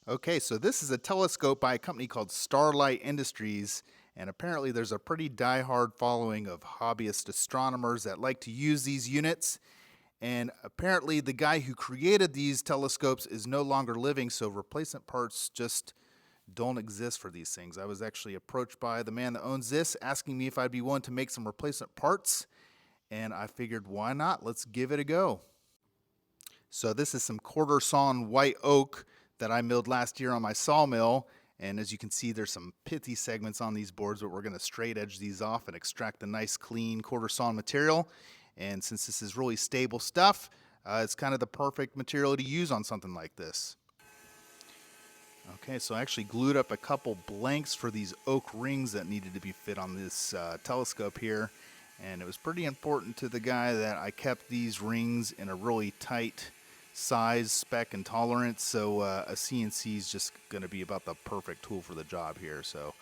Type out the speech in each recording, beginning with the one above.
Okay, so this is a telescope by a company called Starlight Industries, and apparently there's a pretty die-hard following of hobbyist astronomers that like to use these units. And apparently the guy who created these telescopes is no longer living, so replacement parts just don't exist for these things. I was actually approached by the man that owns this, asking me if I'd be willing to make some replacement parts, and I figured, why not? Let's give it a go. So this is some quarter sawn white oak that I milled last year on my sawmill. And as you can see, there's some pithy segments on these boards, but we're going to straight edge these off and extract the nice, clean quarter sawn material. And since this is really stable stuff, it's kind of the perfect material to use on something like this. Okay, so I actually glued up a couple blanks for these oak rings that needed to be fit on this telescope here. And it was pretty important to the guy that I kept these rings in a really tight size, spec, and tolerance. So a CNC is just going to be about the perfect tool for the job here. So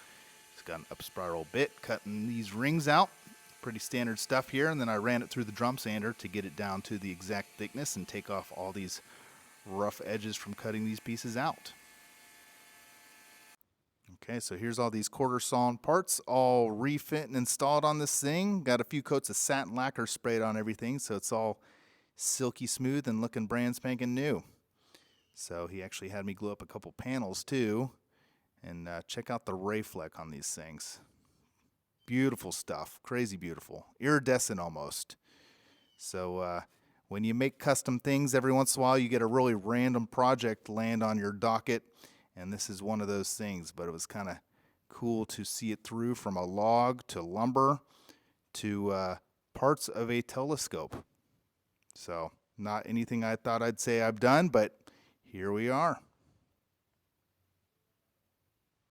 it's got an up spiral bit cutting these rings out. Pretty standard stuff here. And then I ran it through the drum sander to get it down to the exact thickness and take off all these rough edges from cutting these pieces out. Okay, so here's all these quarter sawn parts all refit and installed on this thing. Got a few coats of satin lacquer sprayed on everything, so it's all silky smooth and looking brand spanking new. So he actually had me glue up a couple panels too. And check out the ray fleck on these things. Beautiful stuff, crazy beautiful, iridescent almost. So when you make custom things, every once in a while you get a really random project land on your docket. And this is one of those things, but it was kind of cool to see it through from a log to lumber to parts of a telescope. So not anything I thought I'd say I've done, but here we are.